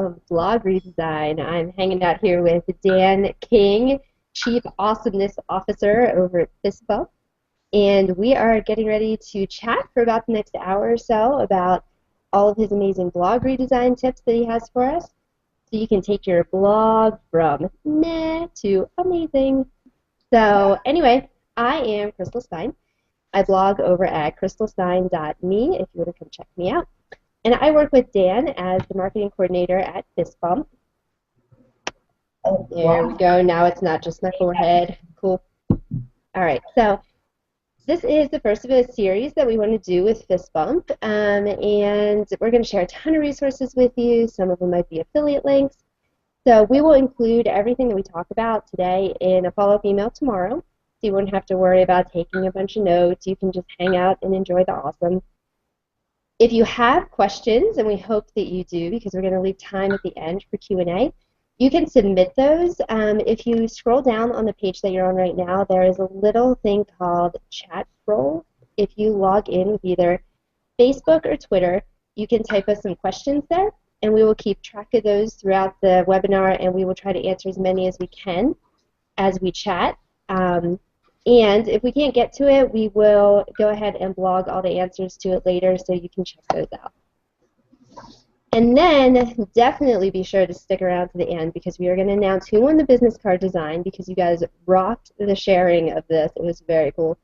of blog redesign. I'm hanging out here with Dan King, Chief Awesomeness Officer over at Fistbump, and we are getting ready to chat for about the next hour or so about all of his amazing blog redesign tips that he has for us, so you can take your blog from meh to amazing. So anyway, I am Crystal Stein. I blog over at crystalstein.me if you want to come check me out. And I work with Dan as the marketing coordinator at Fistbump. Oh, there we go. Now it's not just my forehead. Cool. All right. So this is the first of a series that we want to do with Fistbump. And we're going to share a ton of resources with you. Some of them might be affiliate links. So we will include everything that we talk about today in a follow-up email tomorrow. So you won't have to worry about taking a bunch of notes. You can just hang out and enjoy the awesome. If you have questions, and we hope that you do because we're going to leave time at the end for Q&A, you can submit those. If you scroll down on the page that you're on right now, there is a little thing called Chat Roll. If you log in with either Facebook or Twitter, you can type us some questions there, and we will keep track of those throughout the webinar, and we will try to answer as many as we can as we chat. And if we can't get to it, we will go ahead and blog all the answers to it later so you can check those out. And then definitely be sure to stick around to the end because we are going to announce who won the business card design because you guys rocked the sharing of this. It was very cool.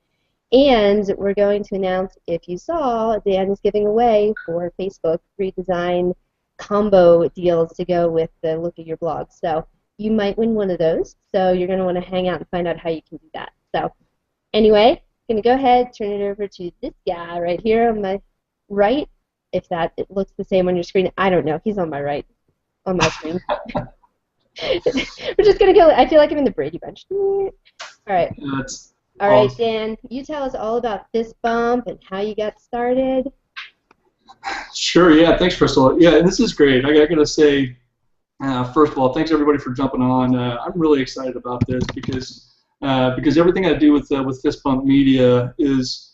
And we're going to announce, if you saw, Dan is giving away for Facebook redesign combo deals to go with the look at your blog. So you might win one of those. So you're going to want to hang out and find out how you can do that. So anyway, I'm going to go ahead, turn it over to this guy right here on my right. If that it looks the same on your screen, I don't know. He's on my right, on my screen. We're just going to go. I feel like I'm in the Brady Bunch. All right. All right, Dan, you tell us all about Fistbump and how you got started. Sure, yeah. Thanks, Crystal. Yeah, and this is great. I got to say, first of all, thanks everybody for jumping on. I'm really excited about this because everything I do with Fistbump Media is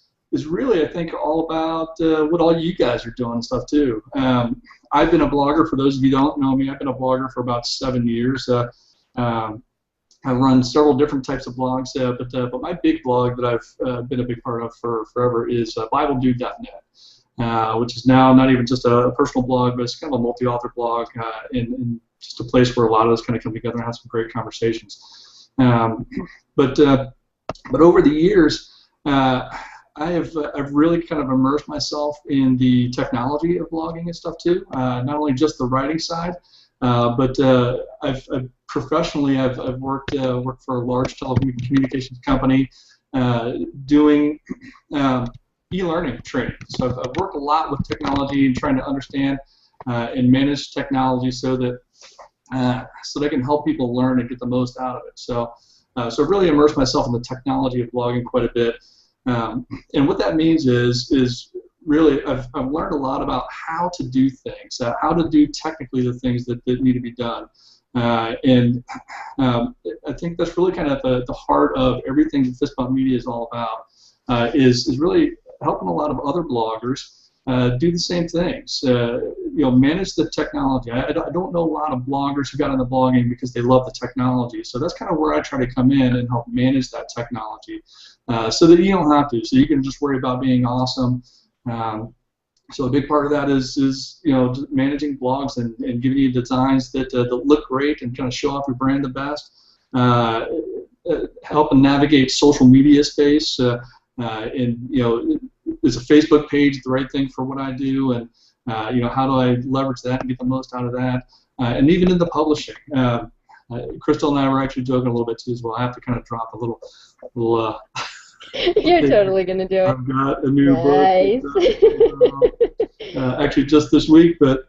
really, I think, all about what all you guys are doing and stuff too. I've been a blogger. For those of you who don't know me, I've been a blogger for about 7 years. I run several different types of blogs, but my big blog that I've been a big part of for forever is BibleDude.net, which is now not even just a personal blog, but it's kind of a multi-author blog and just a place where a lot of us kind of come together and have some great conversations. But over the years, I've really kind of immersed myself in the technology of blogging and stuff too. Not only just the writing side, but I've professionally worked for a large telecommunications company doing e-learning training. So I've worked a lot with technology and trying to understand and manage technology so that I can help people learn and get the most out of it. So I've really immersed myself in the technology of blogging quite a bit. And what that means is really I've learned a lot about how to do things, how to do technically the things that need to be done. And I think that's really kind of the heart of everything that Fistbump Media is all about, is really helping a lot of other bloggers do the same things. Manage the technology. I don't know a lot of bloggers who got into blogging because they love the technology. So that's kind of where I try to come in and help manage that technology, so that you don't have to. So you can just worry about being awesome. So a big part of that is managing blogs and giving you designs that look great and kind of show off your brand the best. Helping navigate social media space. Is a Facebook page the right thing for what I do, and how do I leverage that and get the most out of that, and even in the publishing. Crystal and I were actually joking a little bit too as well. I have to kind of drop a little. You're totally gonna do it. I've got a new book. Actually, just this week, but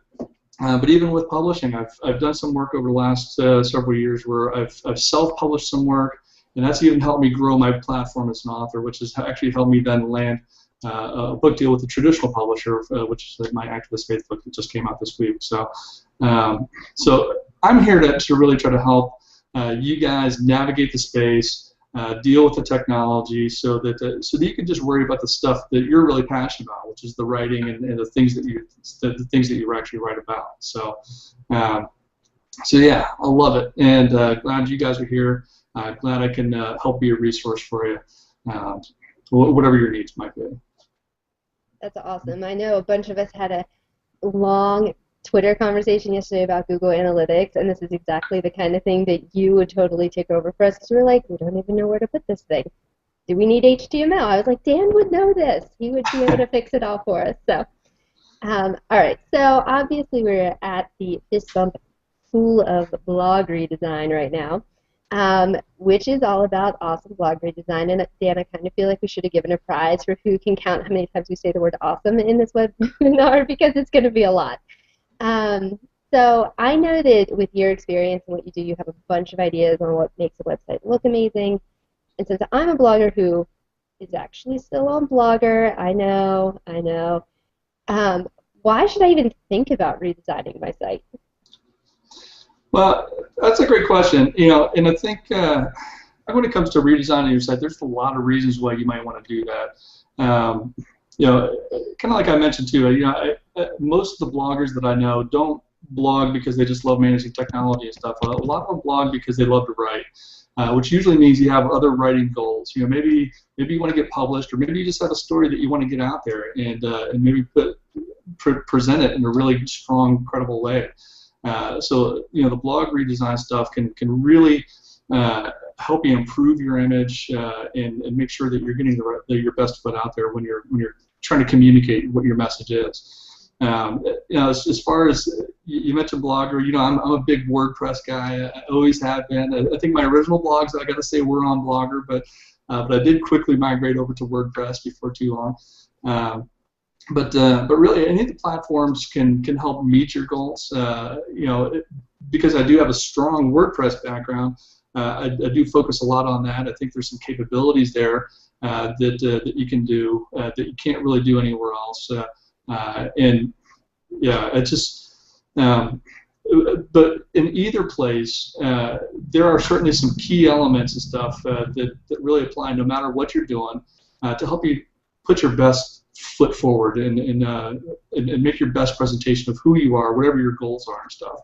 even with publishing, I've done some work over the last several years where I've self-published some work, and that's even helped me grow my platform as an author, which has actually helped me then land a book deal with a traditional publisher, which is my Activist Faith book that just came out this week. So I'm here to really try to help you guys navigate the space, deal with the technology, so that you can just worry about the stuff that you're really passionate about, which is the writing and the things that you actually write about. So yeah, I love it, and glad you guys are here. Glad I can help be a resource for you, whatever your needs might be. That's awesome. I know a bunch of us had a long Twitter conversation yesterday about Google Analytics, and this is exactly the kind of thing that you would totally take over for us, because we're like, we don't even know where to put this thing. Do we need HTML? I was like, Dan would know this. He would be able to fix it all for us. So, all right. So obviously we're at the Fist Bump School of Blog Redesign right now, which is all about awesome blog redesign. And Dan, I kind of feel like we should have given a prize for who can count how many times we say the word awesome in this webinar, because it's going to be a lot. So I know that with your experience and what you do, you have a bunch of ideas on what makes a website look amazing. And since I'm a blogger who is actually still on Blogger, I know, why should I even think about redesigning my site? Well, that's a great question. And I think when it comes to redesigning your site, there's a lot of reasons why you might want to do that. Kind of like I mentioned too, most of the bloggers that I know don't blog because they just love managing technology and stuff. A lot of them blog because they love to write, which usually means you have other writing goals. Maybe you want to get published, or maybe you just have a story that you want to get out there and maybe present it in a really strong, credible way. So the blog redesign stuff can really help you improve your image and make sure that you're getting your best foot out there when you're trying to communicate what your message is. As far as you mentioned Blogger, I'm a big WordPress guy. I always have been. I think my original blogs, I got to say, were on Blogger, but I did quickly migrate over to WordPress before too long. But really, any of the platforms can help meet your goals. Because I do have a strong WordPress background, I do focus a lot on that. I think there's some capabilities there that you can do that you can't really do anywhere else. And yeah, it's just. But in either place, there are certainly some key elements and stuff that really apply no matter what you're doing to help you put your best foot forward and make your best presentation of who you are, whatever your goals are and stuff.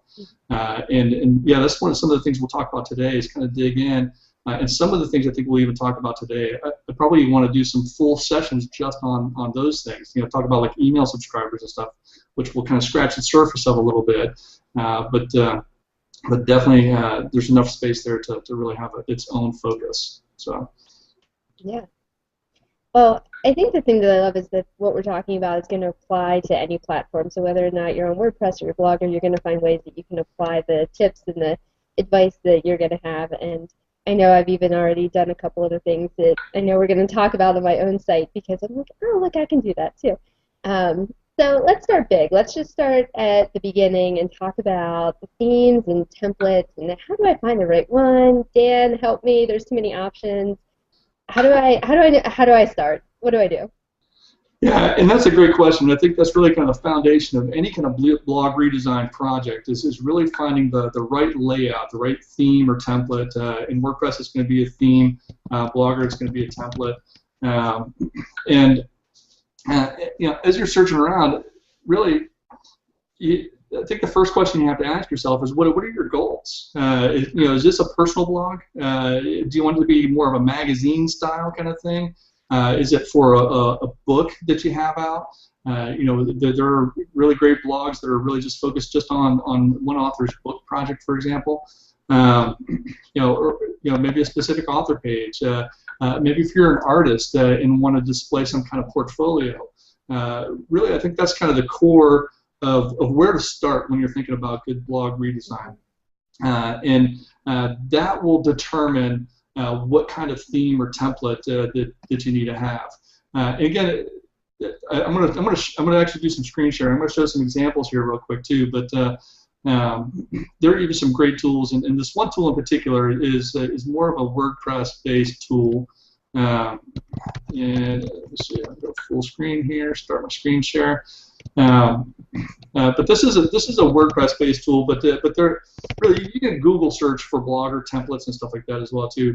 And yeah, that's some of the things we'll talk about today is kind of dig in. And some of the things I think we'll even talk about today, I probably want to do some full sessions just on those things. Talk about like email subscribers and stuff, which will kind of scratch the surface of a little bit. But definitely there's enough space there to really have its own focus. So. Yeah. Well, I think the thing that I love is that what we're talking about is going to apply to any platform. So whether or not you're on WordPress or your Blogger, you're going to find ways that you can apply the tips and the advice that you're going to have. And I know I've even already done a couple of the things that I know we're going to talk about on my own site, because I'm like, oh, look, I can do that too. So let's start big. Let's just start at the beginning and talk about the themes and templates and how do I find the right one? Dan, help me. There's too many options. How do I start? What do I do? Yeah, and that's a great question. I think that's really kind of the foundation of any kind of blog redesign project is really finding the right layout, the right theme or template. In WordPress, it's going to be a theme. Blogger, it's going to be a template. As you're searching around, really, I think the first question you have to ask yourself is, what are your goals? Is this a personal blog? Do you want it to be more of a magazine style kind of thing? Is it for a book that you have out? There are really great blogs that are really just focused just on one author's book project, for example. Maybe a specific author page. Maybe if you're an artist and want to display some kind of portfolio. Really, I think that's kind of the core of where to start when you're thinking about good blog redesign. And that will determine what kind of theme or template that you need to have. Again, I'm gonna actually do some screen sharing. I'm gonna show some examples here real quick too. But there are even some great tools, and this one tool in particular is more of a WordPress-based tool. And let's see, I'll go full screen here, start my screen share. But this is a WordPress-based tool, but they're really, you can Google search for Blogger templates and stuff like that as well too.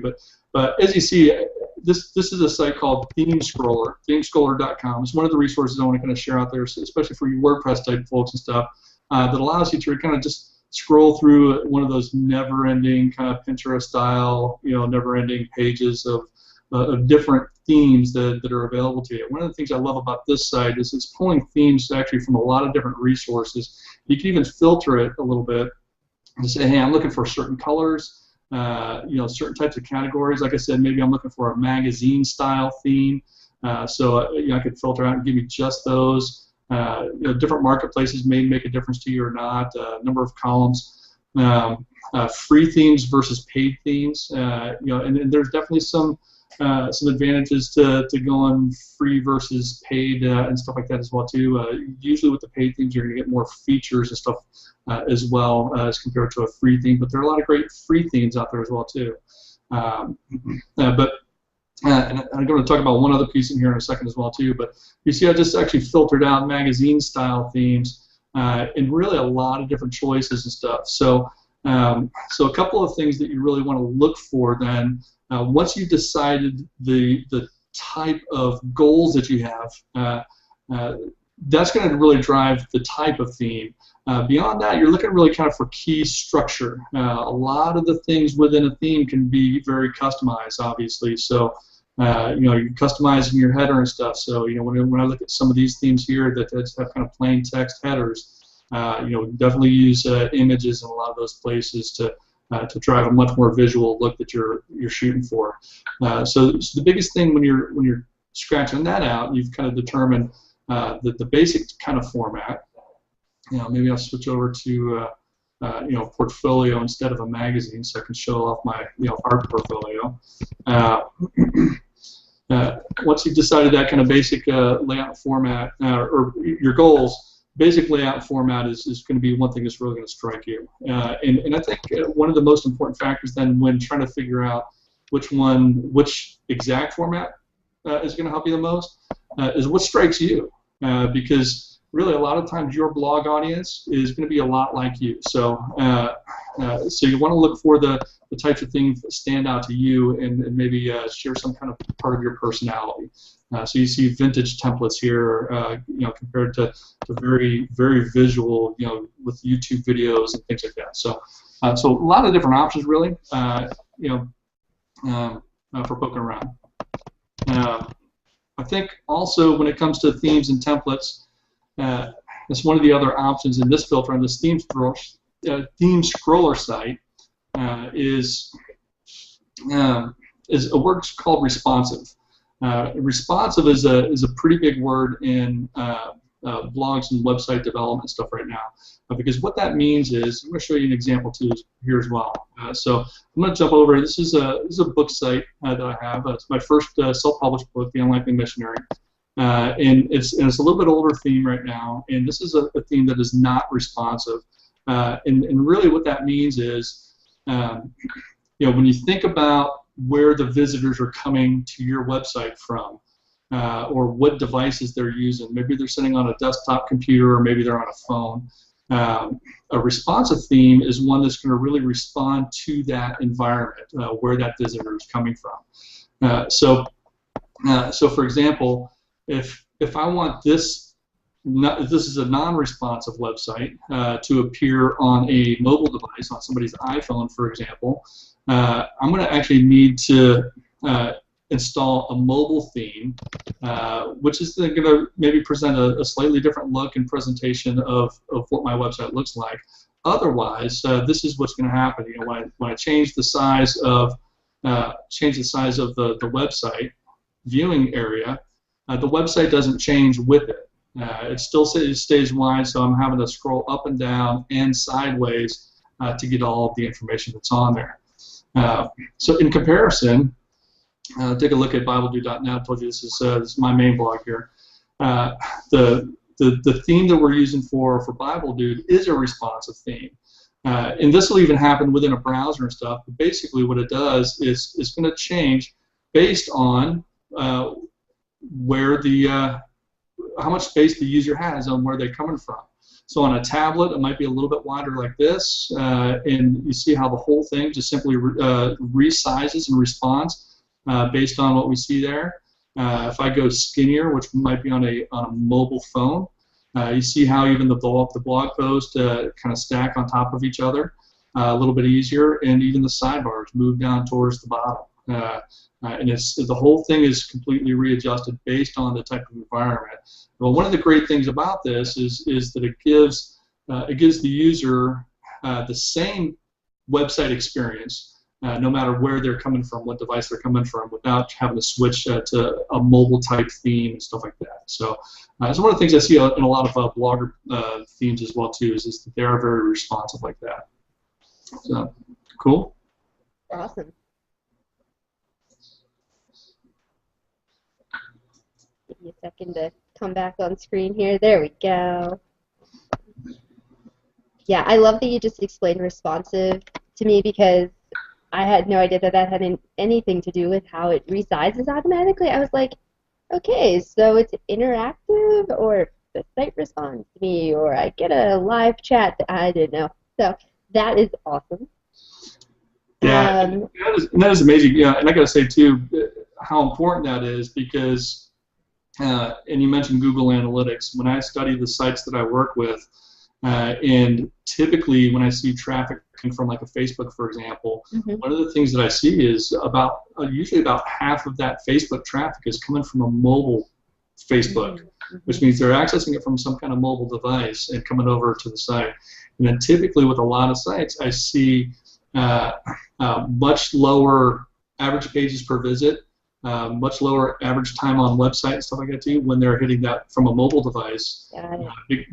But as you see, this is a site called ThemeScroller, themescroller.com. It's one of the resources I want to kind of share out there, especially for you WordPress type folks and stuff, that allows you to kind of just scroll through one of those never-ending kind of Pinterest style, never-ending pages of different themes that are available to you. One of the things I love about this site is it's pulling themes actually from a lot of different resources. You can even filter it a little bit to say, hey, I'm looking for certain colors, certain types of categories. Like I said, maybe I'm looking for a magazine style theme. So I could filter out and give you just those. Different marketplaces may make a difference to you or not. Number of columns. Free themes versus paid themes. And there's definitely some advantages to going free versus paid and stuff like that as well too. Usually with the paid themes, you're going to get more features and stuff as well as compared to a free theme. But there are a lot of great free themes out there as well too. And I'm going to talk about one other piece in here in a second as well too. But you see, I just actually filtered out magazine-style themes and really a lot of different choices and stuff. So a couple of things that you really want to look for then. Once you've decided the type of goals that you have, that's going to really drive the type of theme. Beyond that, you're looking really kind of for key structure. A lot of the things within a theme can be very customized, obviously. So, you're customizing your header and stuff. So, when I look at some of these themes here that just have kind of plain text headers, definitely use images in a lot of those places to drive a much more visual look that you're shooting for. So the biggest thing when you're scratching that out, you've kind of determined the basic kind of format. Maybe I'll switch over to portfolio instead of a magazine, so I can show off my art portfolio. Once you've decided that kind of basic layout format or your goals. Basic layout format is going to be one thing that's really going to strike you. And I think one of the most important factors then when trying to figure out which exact format is going to help you the most is what strikes you. Because really a lot of times your blog audience is going to be a lot like you. So so you want to look for the types of things that stand out to you and maybe share some kind of part of your personality. So you see vintage templates here, compared to very, very visual, with YouTube videos and things like that. So, so a lot of different options, really, for poking around. I think also when it comes to themes and templates, that's one of the other options in this filter on this theme scroller site is a word called responsive. Responsive is a pretty big word in blogs and website development stuff right now, because what that means is, I'm going to show you an example too here as well. So I'm going to jump over. This is a book site that I have. It's my first self-published book, The Unlikely Missionary, and it's a little bit older theme right now. And this is a theme that is not responsive. And really what that means is, when you think about where the visitors are coming to your website from, or what devices they're using. Maybe they're sitting on a desktop computer, or maybe they're on a phone. A responsive theme is one that's going to really respond to that environment, where that visitor is coming from. So for example, if I want this is a non-responsive website to appear on a mobile device, on somebody's iPhone, for example, I'm going to actually need to install a mobile theme, which is going to maybe present a slightly different look and presentation of what my website looks like. Otherwise, this is what's going to happen. When I change the size of the website viewing area, the website doesn't change with it. It still stays wide, so I'm having to scroll up and down and sideways to get all of the information that's on there. So in comparison, take a look at BibleDude.net. I told you this is my main blog here. The theme that we're using for BibleDude is a responsive theme. And this will even happen within a browser and stuff. But basically what it does is it's going to change based on where how much space the user has on where they're coming from. So on a tablet, it might be a little bit wider like this, and you see how the whole thing just simply resizes and responds based on what we see there. If I go skinnier, which might be on a mobile phone, you see how even the blog post kind of stack on top of each other a little bit easier, and even the sidebars move down towards the bottom. And the whole thing is completely readjusted based on the type of environment. Well, one of the great things about this is that it gives the user the same website experience, no matter where they're coming from, what device they're coming from, without having to switch to a mobile type theme and stuff like that. So, so one of the things I see in a lot of blogger themes as well too is that they are very responsive like that. So, cool. Awesome. Give me a second to come back on screen here. There we go. Yeah, I love that you just explained responsive to me, because I had no idea that had anything to do with how it resizes automatically. I was like, okay, so it's interactive, or the site responds to me, or I get a live chat that I didn't know. So that is awesome. Yeah, that is amazing. Yeah, and I got to say too, how important that is, because, and you mentioned Google Analytics. When I study the sites that I work with, and typically when I see traffic coming from like a Facebook, for example, one of the things that I see is usually about half of that Facebook traffic is coming from a mobile Facebook, which means they're accessing it from some kind of mobile device and coming over to the site. And then typically with a lot of sites, I see much lower average pages per visit, much lower average time on website and stuff like that too when they're hitting that from a mobile device,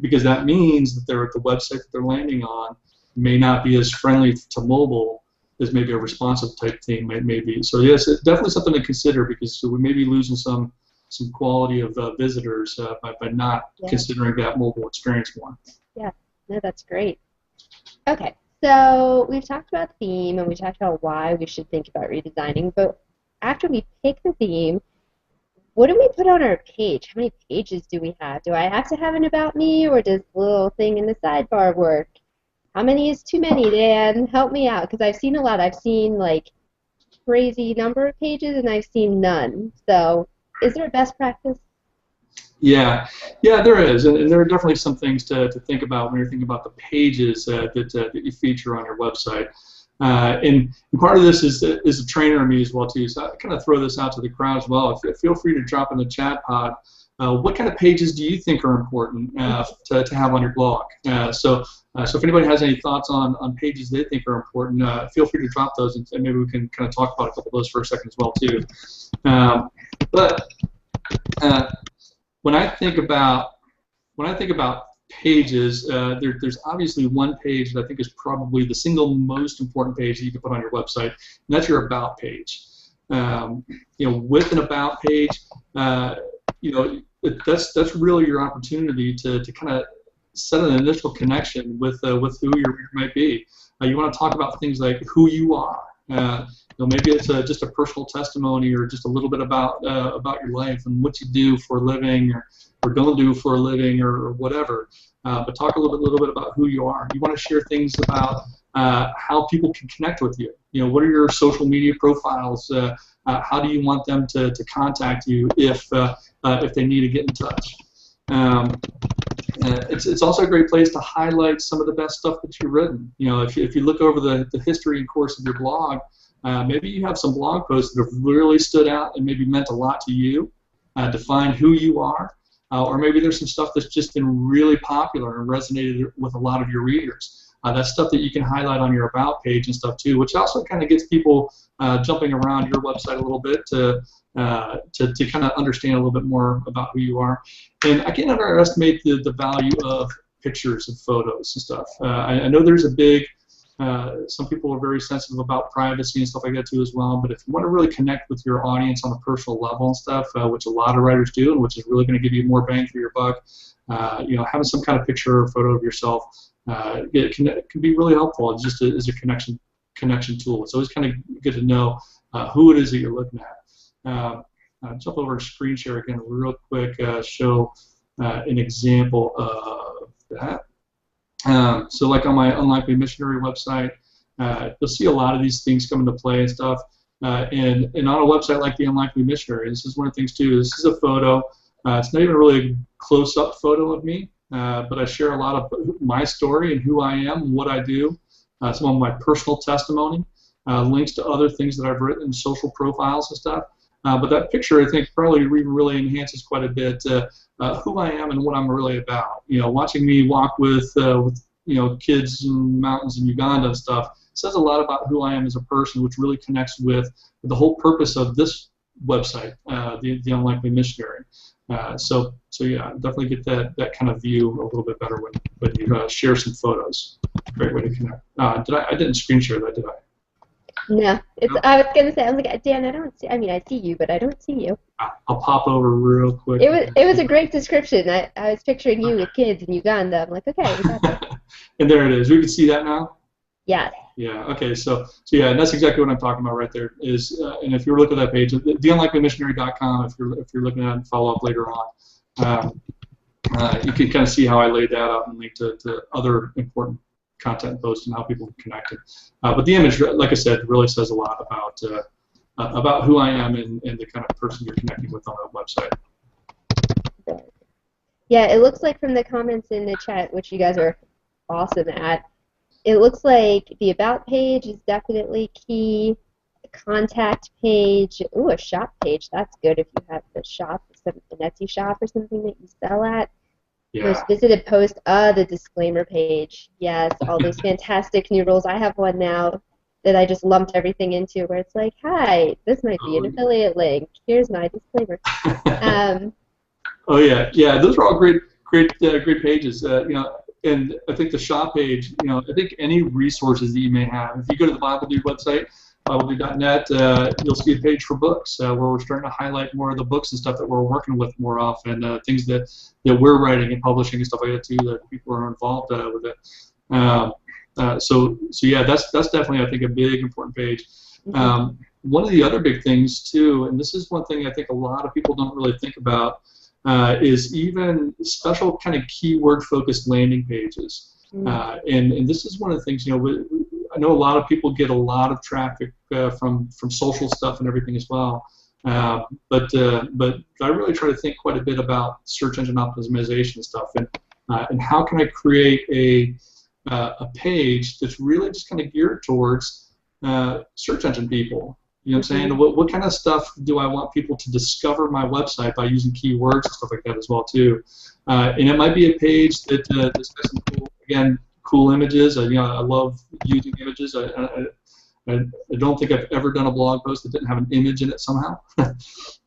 because that means that the website that they're landing on may not be as friendly to mobile as maybe a responsive type thing may be. So yes, it's definitely something to consider, because we may be losing some quality of visitors by not considering that mobile experience more. Yeah, no, that's great. Okay, so we've talked about theme and we talked about why we should think about redesigning, but after we pick the theme, what do we put on our page? How many pages do we have? Do I have to have an about me, or does the little thing in the sidebar work? How many is too many, Dan? Help me out, because I've seen a lot. I've seen like crazy number of pages, and I've seen none. So is there a best practice? Yeah, there is, and there are definitely some things to think about when you're thinking about the pages that you feature on your website. And part of this is a trainer of me as well too. So I kind of throw this out to the crowd as well. Feel free to drop in the chat pod. What kind of pages do you think are important to have on your blog? So if anybody has any thoughts on pages they think are important, feel free to drop those, and maybe we can kind of talk about a couple of those for a second as well too. But when I think about pages, there's obviously one page that I think is probably the single most important page that you can put on your website, and that's your about page. With an about page, that's really your opportunity to kind of set an initial connection with who your reader might be. You want to talk about things like who you are. Maybe it's just a personal testimony, or just a little bit about your life and what you do for a living, or don't do for a living, or whatever. But talk a little bit about who you are. You want to share things about how people can connect with you. What are your social media profiles? How do you want them to contact you if they need to get in touch? It's also a great place to highlight some of the best stuff that you've written. If you look over the history and course of your blog, maybe you have some blog posts that have really stood out and maybe meant a lot to you, define who you are, or maybe there's some stuff that's just been really popular and resonated with a lot of your readers. That's stuff that you can highlight on your About page and stuff too, which also kind of gets people jumping around your website a little bit to kind of understand a little bit more about who you are. And I can't underestimate the value of pictures and photos and stuff. I know there's a big, some people are very sensitive about privacy and stuff like that too as well, but if you want to really connect with your audience on a personal level and stuff, which a lot of writers do, and which is really going to give you more bang for your buck, having some kind of picture or photo of yourself it can be really helpful, just as a connection tool. It's always kind of good to know who it is that you're looking at. jump over to screen share again real quick, show an example of that. So like on my Unlikely Missionary website, you'll see a lot of these things come into play and stuff. And on a website like the Unlikely Missionary, this is one of the things too. This is a photo. It's not even really a close-up photo of me, but I share a lot of my story and who I am, what I do, some of my personal testimony, links to other things that I've written, social profiles and stuff. But that picture, I think, probably really enhances quite a bit who I am and what I'm really about. Watching me walk with kids in mountains in Uganda and stuff says a lot about who I am as a person, which really connects with the whole purpose of this website, the Unlikely Missionary. So yeah, definitely get that kind of view a little bit better when you share some photos. Great way to connect. I didn't screen share that, did I? No, I was gonna say, I was like, Dan, I don't see. I mean, I see you, but I don't see you. I'll pop over real quick. It was a great description. I was picturing you with kids in Uganda. I'm like, okay, we got that. And there it is. We can see that now. Yes. Yeah. Okay. So yeah, and that's exactly what I'm talking about right there. And if you were looking at that page, theunlikelymissionary.com. If you're looking at it and follow up later on, you can kind of see how I laid that out and link to other important content posts and how people connect it. But the image, like I said, really says a lot about who I am and the kind of person you're connecting with on that website. Yeah, it looks like from the comments in the chat, which you guys are awesome at, it looks like the About page is definitely key. The Contact page, ooh, a shop page, that's good if you have the shop, an Etsy shop or something that you sell at. Yeah. Most visited post, the disclaimer page. Yes, all those fantastic new rules. I have one now that I just lumped everything into where it's like, hi, this might be an affiliate link. Here's my disclaimer. Oh yeah, those are all great pages. And I think the shop page, I think any resources that you may have. If you go to the Bible Dude website, BibleDude.net, you'll see a page for books where we're starting to highlight more of the books and stuff that we're working with more often, things that we're writing and publishing and stuff like that too, that people are involved with it. So yeah, that's definitely, I think, a big important page. One of the other big things too, and this is one thing I think a lot of people don't really think about, is even special kind of keyword focused landing pages. And this is one of the things, I know a lot of people get a lot of traffic from social stuff and everything as well. But I really try to think quite a bit about search engine optimization stuff and how can I create a page that's really just kind of geared towards search engine people. You know what I'm saying? What kind of stuff do I want people to discover my website by using keywords and stuff like that as well too? And it might be a page that has some cool images. I love using images. I don't think I've ever done a blog post that didn't have an image in it somehow.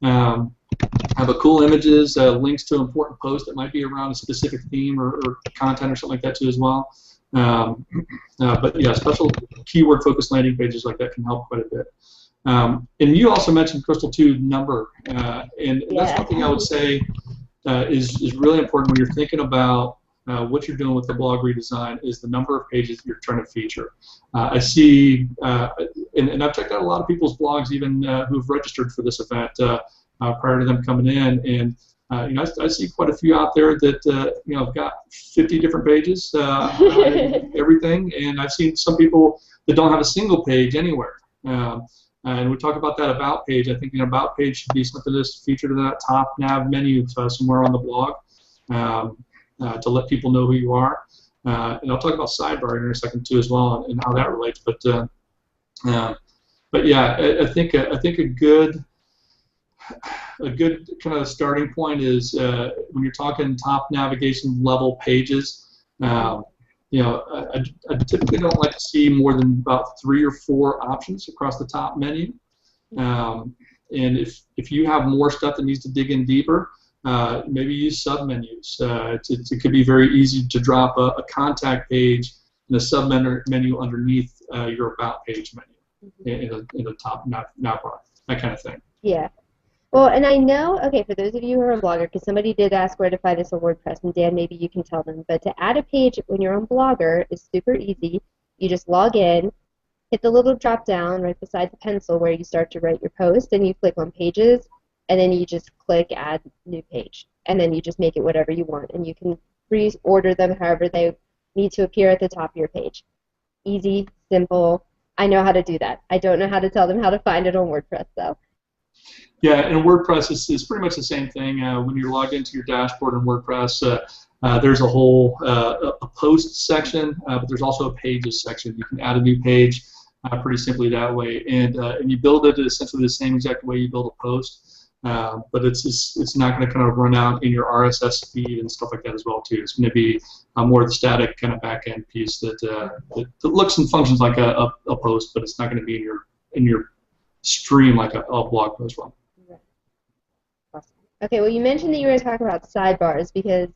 Have a cool images, links to important posts that might be around a specific theme or content or something like that too as well. But yeah, special keyword-focused landing pages like that can help quite a bit. And you also mentioned, Crystal, too, number, and that's one thing I would say is really important when you're thinking about what you're doing with the blog redesign is the number of pages you're trying to feature. I see, and I've checked out a lot of people's blogs even who've registered for this event prior to them coming in, and I see quite a few out there that have got 50 different pages, everything, and I've seen some people that don't have a single page anywhere. And we talk about that About page. I think an About page should be something that's featured in that top nav menu somewhere on the blog to let people know who you are. And I'll talk about sidebar in a second too as well and how that relates. But yeah, I think a good kind of starting point is when you're talking top navigation level pages. I typically don't like to see more than about 3 or 4 options across the top menu. And if you have more stuff that needs to dig in deeper, maybe use submenus. It could be very easy to drop a contact page and a submenu underneath your About page menu in the top nav bar, that kind of thing. Yeah. Well, and I know, okay, for those of you who are a blogger, because somebody did ask where to find this on WordPress, and Dan, maybe you can tell them, but to add a page when you're on Blogger is super easy. You just log in, hit the little drop down right beside the pencil where you start to write your post, and you click on pages, and then you just click add new page, and then you just make it whatever you want, and you can reorder them however they need to appear at the top of your page. Easy, simple. I know how to do that. I don't know how to tell them how to find it on WordPress, though. Yeah, and WordPress is pretty much the same thing. When you're logged into your dashboard in WordPress, there's a whole a post section, but there's also a pages section. You can add a new page pretty simply that way, and you build it essentially the same exact way you build a post. But it's not going to kind of run out in your RSS feed and stuff like that as well too. It's going to be more of the static kind of back end piece that looks and functions like a post, but it's not going to be in your stream like a blog post will. Right. Awesome. Okay, well, you mentioned that you were going to talk about sidebars, because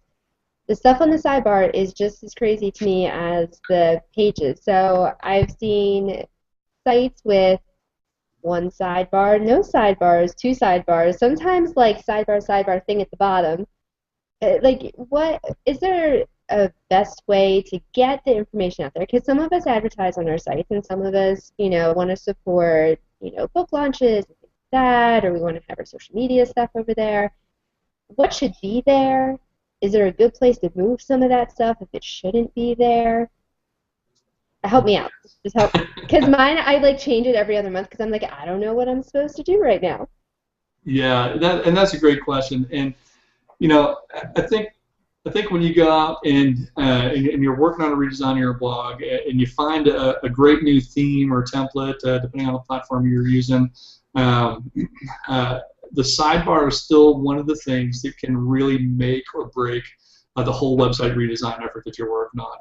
the stuff on the sidebar is just as crazy to me as the pages. So I've seen sites with one sidebar, no sidebars, two sidebars, sometimes like sidebar thing at the bottom. Like, what is there a best way to get the information out there? Because some of us advertise on our sites, and some of us, want to support, book launches and things like that, or we want to have our social media stuff over there. What should be there? Is there a good place to move some of that stuff if it shouldn't be there? Help me out. Just help. Because mine, I change it every other month because I'm like, I don't know what I'm supposed to do right now. Yeah, that's a great question. And I think when you go out and you're working on a redesign of your blog, and you find a great new theme or template, depending on the platform you're using, the sidebar is still one of the things that can really make or break the whole website redesign effort that you're working on.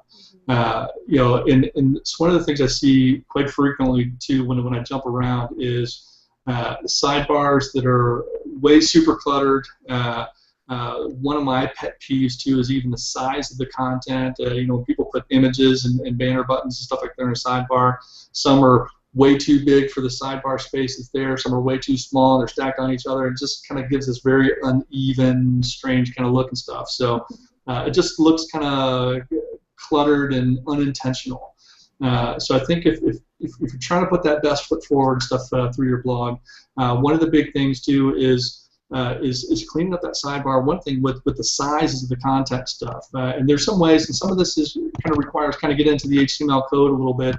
And it's one of the things I see quite frequently too when I jump around is sidebars that are way super cluttered. One of my pet peeves too is even the size of the content. When people put images and banner buttons and stuff like that in a sidebar, some are way too big for the sidebar space that's there. Some are way too small, and they're stacked on each other. It just kind of gives this very uneven, strange kind of look and stuff. So it just looks kind of cluttered and unintentional. So I think if you're trying to put that best foot forward and stuff through your blog, one of the big things too is cleaning up that sidebar. One thing with the sizes of the content stuff, and there's some ways, and some of this requires get into the HTML code a little bit.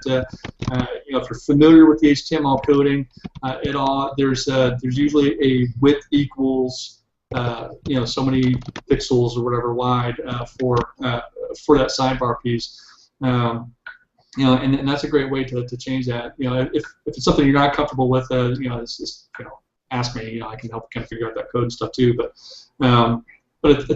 If you're familiar with the HTML coding at all, there's usually a width equals so many pixels or whatever wide for that sidebar piece. And that's a great way to change that. If it's something you're not comfortable with, ask me. I can help figure out that code and stuff too. But I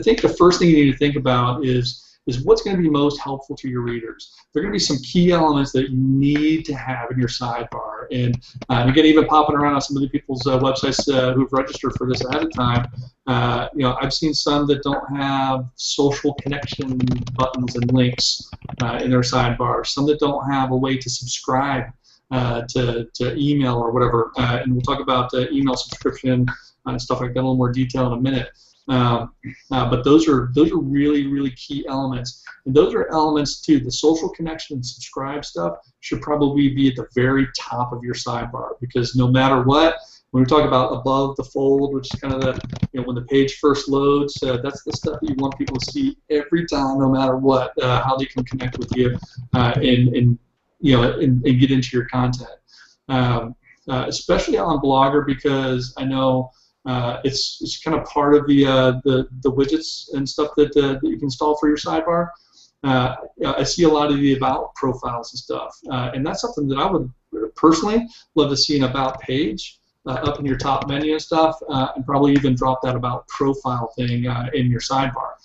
think the first thing you need to think about is what's going to be most helpful to your readers. There are going to be some key elements that you need to have in your sidebar. And again, even popping around on some of the people's websites who've registered for this ahead of time, I've seen some that don't have social connection buttons and links in their sidebar. Some that don't have a way to subscribe to email or whatever. And we'll talk about email subscription and stuff like that in a little more detail in a minute. But those are really, really key elements. And those are elements too. The social connection and subscribe stuff should probably be at the very top of your sidebar, because no matter what, when we talk about above the fold, which is kind of the, when the page first loads, that's the stuff that you want people to see every time, no matter what, how they can connect with you and get into your content. Especially on Blogger, because I know it's kind of part of the widgets and stuff that you can install for your sidebar. I see a lot of the about profiles and stuff, and that's something that I would personally love to see an about page up in your top menu and stuff, and probably even drop that about profile thing in your sidebar.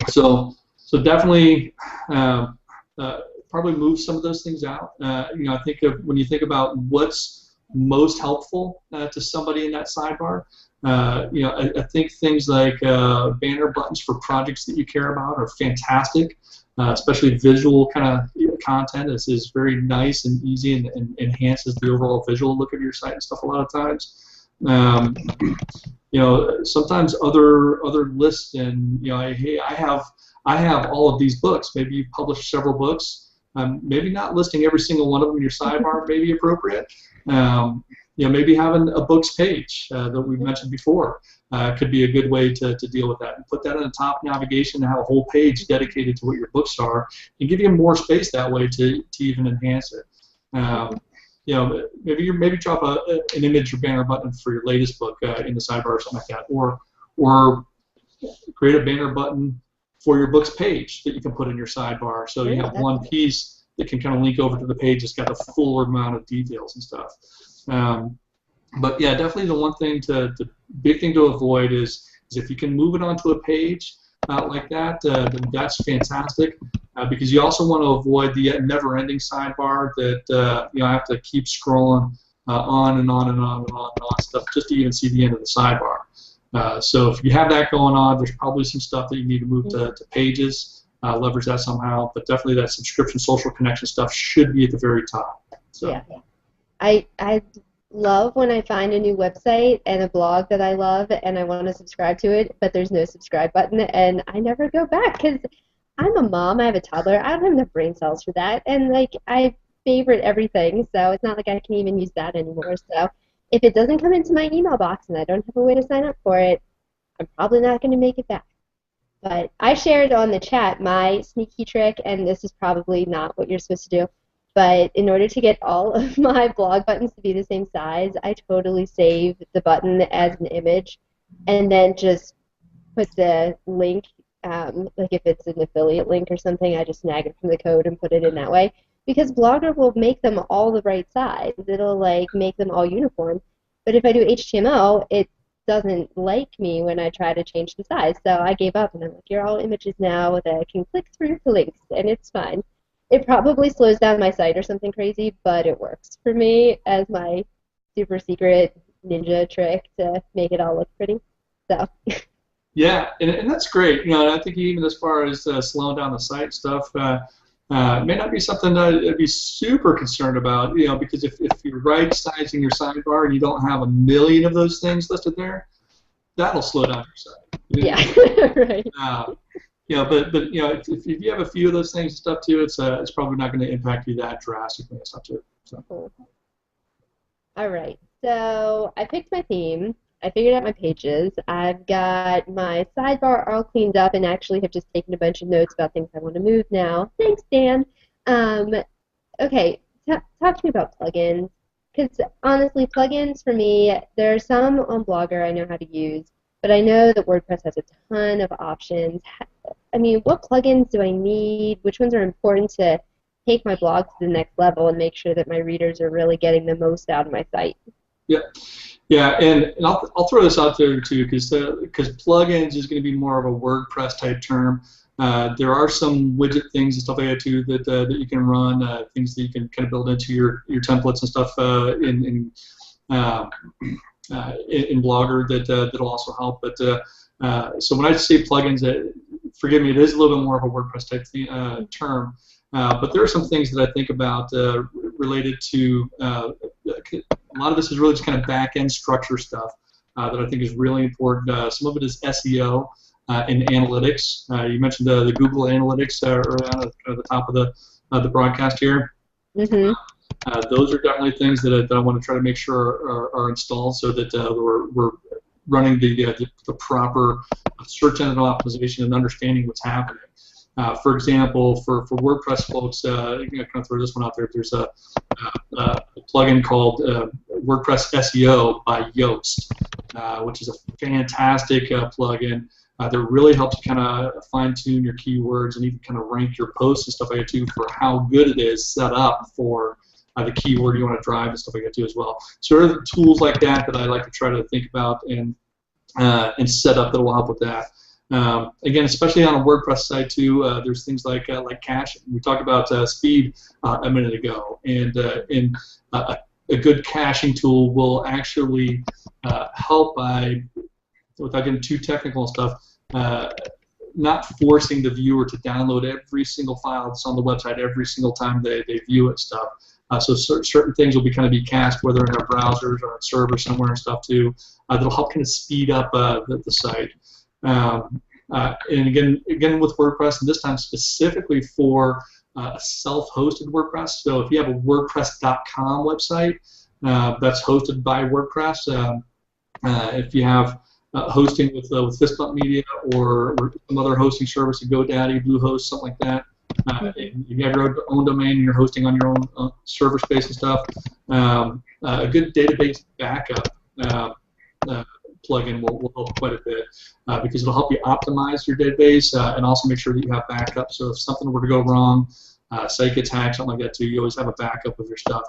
So definitely probably move some of those things out. I think when you think about what's most helpful to somebody in that sidebar, I think things like banner buttons for projects that you care about are fantastic. Especially visual kind of content is very nice and easy and enhances the overall visual look of your site and stuff a lot of times. Sometimes other lists and hey, I have all of these books. Maybe you've published several books. maybe not listing every single one of them in your sidebar may be appropriate. Maybe having a books page that we mentioned before could be a good way to deal with that. And put that in the top navigation and have a whole page dedicated to what your books are, and give you more space that way to even enhance it. Maybe drop an image or banner button for your latest book in the sidebar or something like that, or create a banner button for your books page that you can put in your sidebar, so you have one piece that can kind of link over to the page that's got the full amount of details and stuff. But yeah, definitely the big thing to avoid is if you can move it onto a page like that, then that's fantastic, because you also want to avoid the never-ending sidebar that I have to keep scrolling on and on and on and on and on stuff just to even see the end of the sidebar. So if you have that going on, there's probably some stuff that you need to move to pages, leverage that somehow, but definitely that subscription social connection stuff should be at the very top. So. Yeah. I love when I find a new website and a blog that I love and I want to subscribe to it, but there's no subscribe button, and I never go back because I'm a mom, I have a toddler, I don't have enough brain cells for that, and I favorite everything, so it's not like I can even use that anymore. So if it doesn't come into my email box and I don't have a way to sign up for it, I'm probably not going to make it back. But I shared on the chat my sneaky trick, and this is probably not what you're supposed to do, but in order to get all of my blog buttons to be the same size, I totally save the button as an image and then just put the link, like if it's an affiliate link or something, I just snag it from the code and put it in that way. Because Blogger will make them all the right size. It'll make them all uniform. But if I do HTML, it doesn't like me when I try to change the size. So I gave up and I'm like, you're all images now that can click through the links, and it's fine. It probably slows down my site or something crazy, but it works for me as my super secret ninja trick to make it all look pretty. So. Yeah, and that's great. I think even as far as slowing down the site stuff, it may not be something that I'd be super concerned about. Because if you're right sizing your sidebar and you don't have a million of those things listed there, that'll slow down your site. Yeah, right. But if you have a few of those things and stuff too, it's probably not going to impact you that drastically and stuff too. So. Cool. All right. So I picked my theme. I figured out my pages. I've got my sidebar all cleaned up, and actually have just taken a bunch of notes about things I want to move now. Thanks, Dan. Okay. Talk to me about plugins, because honestly, plugins for me, there are some on Blogger I know how to use. But I know that WordPress has a ton of options. I mean, what plugins do I need? Which ones are important to take my blog to the next level and make sure that my readers are really getting the most out of my site? Yeah, and I'll throw this out there too, because plugins is going to be more of a WordPress type term. There are some widget things and stuff like that too that you can run, things that you can kind of build into your templates and stuff in Blogger that'll also help. But so when I say plugins, forgive me, it is a little bit more of a WordPress type term. But there are some things that I think about related to a lot of this is really just kind of back-end structure stuff that I think is really important. Some of it is SEO and analytics. You mentioned the Google Analytics early on at the top of the broadcast here. Mm-hmm. Those are definitely things that I want to try to make sure are installed so that we're running the proper search engine optimization and understanding what's happening. For example, for WordPress folks, kind of throw this one out there. There's a plugin called WordPress SEO by Yoast, which is a fantastic plugin that really helps kind of fine-tune your keywords and even kind of rank your posts and stuff like that too for how good it is set up for the keyword you want to drive and stuff like that too as well. So there are tools like that I like to try to think about and set up that will help with that. Again, especially on a WordPress site too, there's things like caching. We talked about speed a minute ago, and a good caching tool will actually help by, without getting too technical and stuff, not forcing the viewer to download every single file that's on the website every single time they view it stuff. So certain things will be cached, whether in our browsers or on servers somewhere and stuff too. That'll help kind of speed up the site. And again with WordPress, and this time specifically for a self-hosted WordPress. So if you have a WordPress.com website that's hosted by WordPress, if you have hosting with Fistbump Media or some other hosting service, GoDaddy, Bluehost, something like that. You have your own domain and you're hosting on your own server space and stuff. A good database backup plugin will help quite a bit because it'll help you optimize your database and also make sure that you have backup. So if something were to go wrong, site gets hacked, something like that too, you always have a backup of your stuff.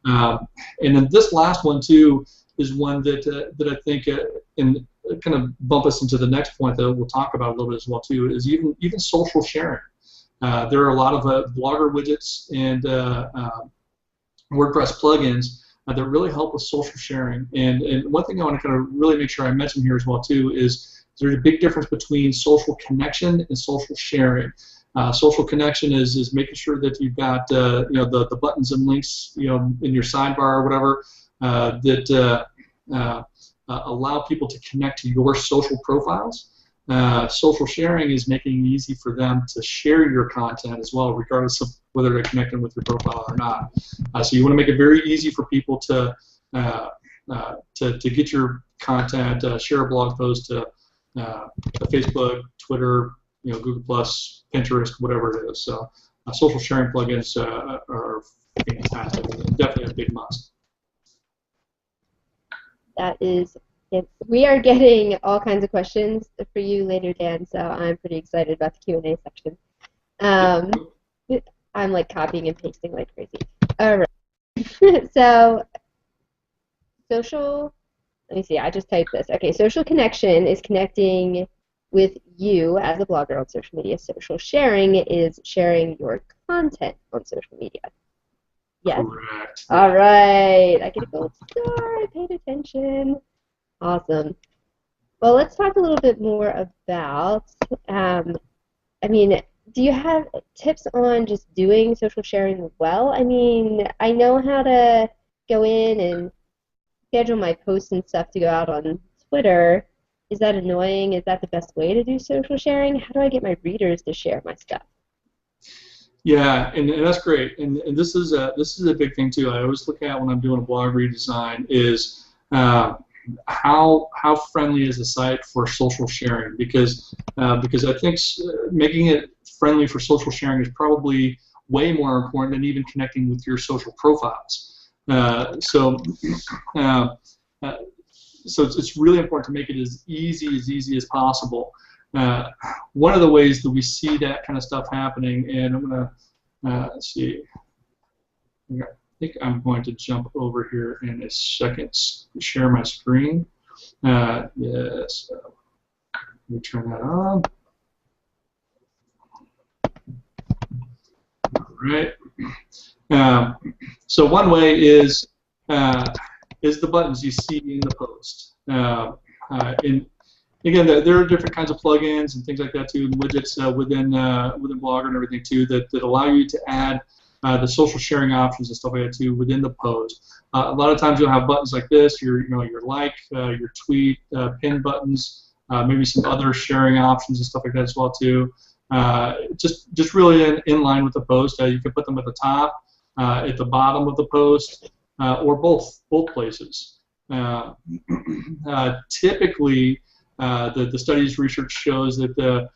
And then this last one too is one that I think in kind of bump us into the next point that we'll talk about a little bit as well too, is even social sharing. There are a lot of Blogger widgets and WordPress plugins that really help with social sharing. And one thing I want to kind of really make sure I mention here as well too is there's a big difference between social connection and social sharing. Social connection is making sure that you've got the buttons and links in your sidebar or whatever that allow people to connect to your social profiles. Social sharing is making it easy for them to share your content as well, regardless of whether they're connecting with your profile or not. So you want to make it very easy for people to get your content, share a blog post to Facebook, Twitter, Google Plus, Pinterest, whatever it is. So social sharing plugins are fantastic. Definitely a big must. That is it. We are getting all kinds of questions for you later, Dan, so I'm pretty excited about the Q&A section. I'm like copying and pasting like crazy. All right. So social, let me see, I just typed this. Okay, social connection is connecting with you as a blogger on social media. Social sharing is sharing your content on social media. Yes. Correct. All right. I get a gold star. I paid attention. Awesome. Well, let's talk a little bit more about, do you have tips on just doing social sharing well? I mean, I know how to go in and schedule my posts and stuff to go out on Twitter. Is that annoying? Is that the best way to do social sharing? How do I get my readers to share my stuff? Yeah, and that's great. And this is a big thing too. I always look at when I'm doing a blog redesign is how friendly is the site for social sharing, because I think making it friendly for social sharing is probably way more important than even connecting with your social profiles. So it's really important to make it as easy as possible. One of the ways that we see that kind of stuff happening, and I'm going to let's see. I think I'm going to jump over here in a second, share my screen. Yes. Let me turn that on. All right. So one way is the buttons you see in the post. Again, there are different kinds of plugins and things like that too, and widgets within Blogger and everything too that allow you to add the social sharing options and stuff like that too within the post. A lot of times you'll have buttons like this, your like, your tweet, pin buttons, maybe some other sharing options and stuff like that as well too. Just really in line with the post. You can put them at the top, at the bottom of the post, or both places. Typically, the studies research shows that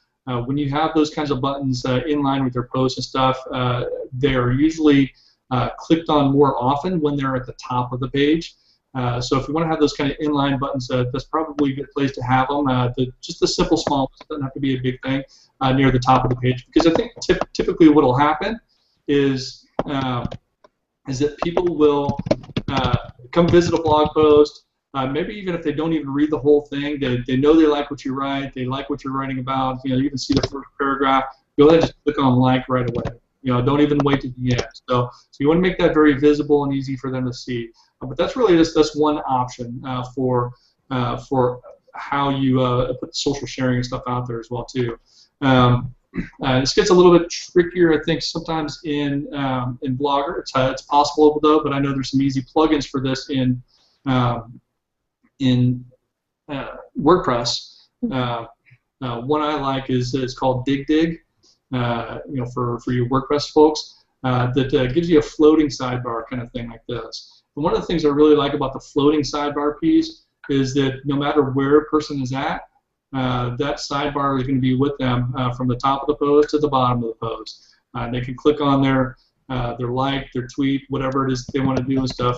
when you have those kinds of buttons in line with your posts and stuff, they are usually clicked on more often when they're at the top of the page. So if you want to have those kind of inline buttons, that's probably a good place to have them. Just the simple small, doesn't have to be a big thing, near the top of the page. Because I think typically what will happen is that people will come visit a blog post. Maybe even if they don't even read the whole thing, they know they like what you write, they like what you're writing about. You even see the first paragraph. Go ahead and just click on like right away. Don't even wait to the end. So you want to make that very visible and easy for them to see. But that's really that's one option for how you put social sharing and stuff out there as well too. This gets a little bit trickier, I think, sometimes in Blogger. It's possible though, but I know there's some easy plugins for this in WordPress. One I like is called DigDig. for your WordPress folks, that gives you a floating sidebar kind of thing like this. And one of the things I really like about the floating sidebar piece is that no matter where a person is at, that sidebar is going to be with them from the top of the post to the bottom of the post. They can click on their like, their tweet, whatever it is they want to do and stuff,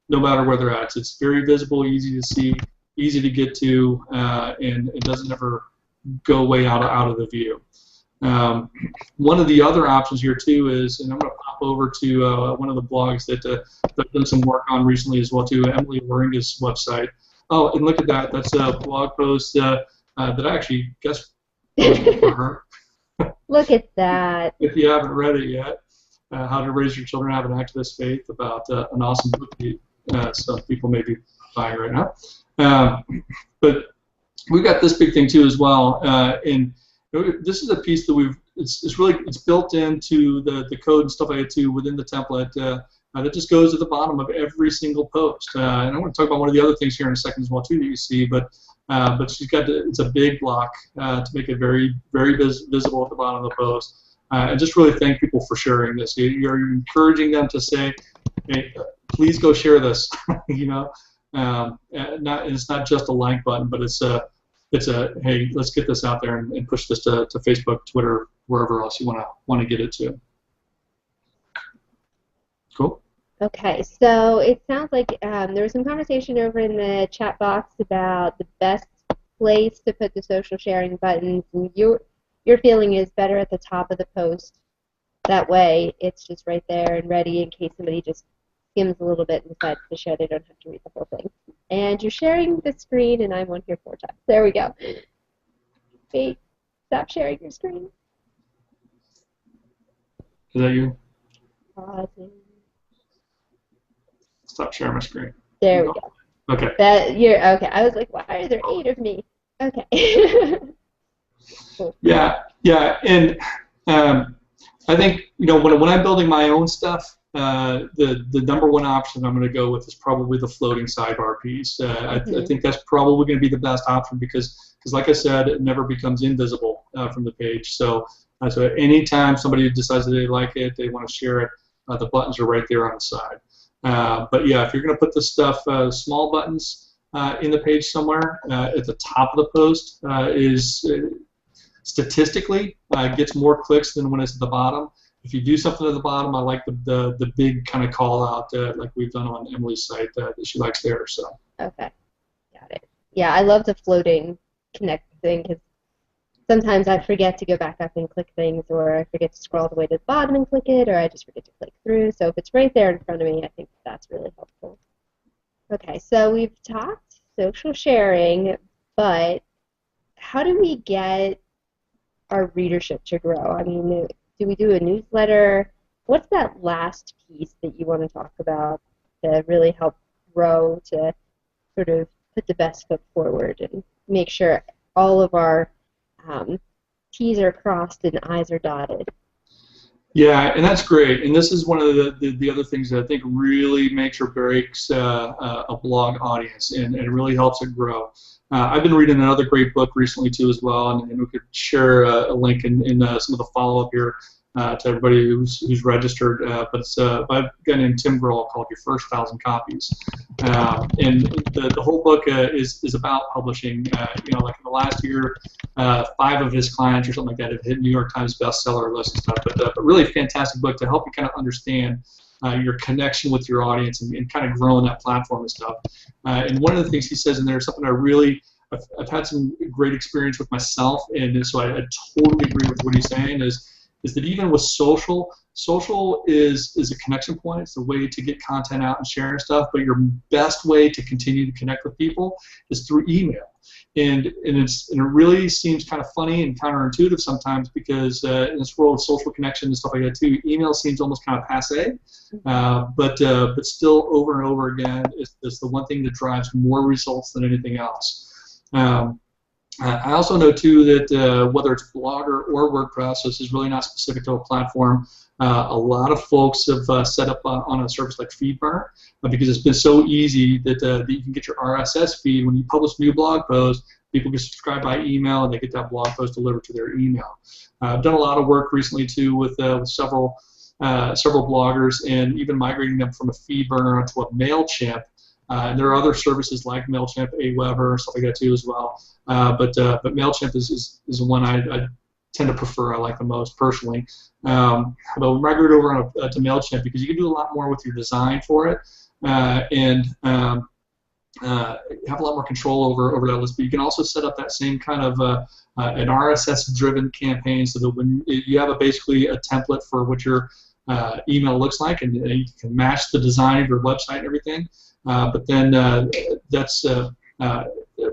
no matter where they're at. It's very visible, easy to see, easy to get to, and it doesn't ever go way out of the view. One of the other options here too is, and I'm going to pop over to one of the blogs that I've done some work on recently as well too, Emily Waringa's website. Oh, and look at that. That's a blog post that I actually guess for her. Look at that. If you haven't read it yet, How to Raise Your Children Have an Activist Faith, about an awesome book that some people may be buying right now. But we've got this big thing too as well. And this is a piece that it's built into the code and stuff like that too within the template. That just goes at the bottom of every single post. And I want to talk about one of the other things here in a second as well too that you see. But she's got it's a big block to make it very, very visible at the bottom of the post. And just really thank people for sharing this. You're encouraging them to say, hey, please go share this. It's not just a like button, but it's a hey, let's get this out there and push this to Facebook, Twitter, wherever else you want to get it to. Cool. Okay, so it sounds like there was some conversation over in the chat box about the best place to put the social sharing buttons, and your feeling is better at the top of the post. That way, it's just right there and ready in case somebody just skims a little bit and decides to share. They don't have to read the whole thing. And you're sharing the screen, and I'm on here 4 times. There we go. Wait, stop sharing your screen. Is that you? Pausing. Stop sharing my screen. There we go. Okay. Okay. I was like, why are there 8 of me? Okay. Cool. Yeah, and I think when I'm building my own stuff, the number one option I'm going to go with is probably the floating sidebar piece. I think that's probably going to be the best option because like I said, it never becomes invisible from the page. So anytime somebody decides that they like it, they want to share it, the buttons are right there on the side. But yeah, if you're going to put this stuff, small buttons in the page somewhere at the top of the post is statistically gets more clicks than when it's at the bottom. If you do something at the bottom, I like the big kind of call out like we've done on Emily's site that she likes there. So. Okay, got it. Yeah, I love the floating connect thing because sometimes I forget to go back up and click things, or I forget to scroll all the way to the bottom and click it, or I just forget to click through. So if it's right there in front of me, I think that's really helpful. Okay, so we've talked social sharing, but how do we get our readership to grow? I mean, do we do a newsletter? What's that last piece that you want to talk about to really help grow, to sort of put the best foot forward and make sure all of our T's are crossed and I's are dotted? Yeah, and that's great. And this is one of the other things that I think really makes or breaks a blog audience, and it really helps it grow. I've been reading another great book recently too as well, and we could share a link in some of the follow-up here to everybody who's registered. But it's by a guy named Tim Grohl called Your First 1,000 Copies. And the whole book is about publishing. Like in the last year, 5 of his clients or something like that have hit New York Times bestseller list and stuff. But really fantastic book to help you kind of understand your connection with your audience and kind of growing that platform and stuff. And one of the things he says in there is something I've had some great experience with myself, and so I totally agree with what he's saying is that even with social is a connection point. It's a way to get content out and sharing stuff, but your best way to continue to connect with people is through email. And it really seems kind of funny and counterintuitive sometimes because in this world of social connection and stuff like that too, email seems almost kind of passé. But still, over and over again, it's the one thing that drives more results than anything else. I also know too that whether it's Blogger or WordPress, this is really not specific to a platform. A lot of folks have set up on a service like FeedBurner because it's been so easy that you can get your RSS feed when you publish a new blog post, people can subscribe by email, and they get that blog post delivered to their email. I've done a lot of work recently too with several bloggers, and even migrating them from a FeedBurner onto a MailChimp. And there are other services like MailChimp, Aweber, stuff like that too as well. But MailChimp is the one I tend to prefer. I like the most personally. But we'll migrate over to MailChimp because you can do a lot more with your design for it, and have a lot more control over that list. But you can also set up that same kind of an RSS-driven campaign, so that when you have basically a template for what your email looks like, and you can match the design of your website and everything. But then that's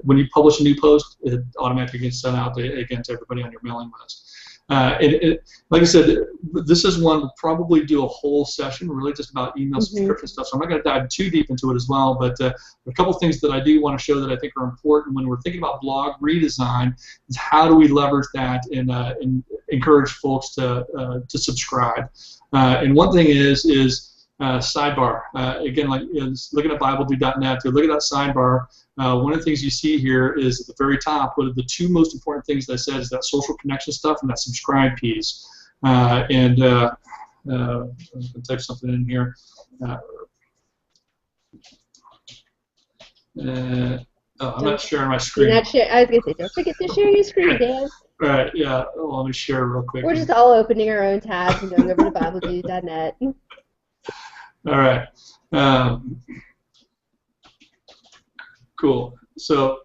when you publish a new post, it automatically gets sent out again to everybody on your mailing list. Like I said, this is one we'll probably do a whole session really just about email subscription stuff, so I'm not going to dive too deep into it as well, but a couple things that I do want to show that I think are important when we're thinking about blog redesign is how do we leverage that and encourage folks to subscribe. And one thing is sidebar. Again, like looking at BibleDude.net, look at that sidebar. One of the things you see here is at the very top, one of the two most important things that I said is that social connection stuff and that subscribe piece. I'm going to type something in here. I'm not sharing my screen. You're not share. I was going to say, don't forget to share your screen, Dan. All right, yeah. Oh, let me share real quick. We're just all opening our own tabs and going over to BibleDude.net. All right. Cool. So,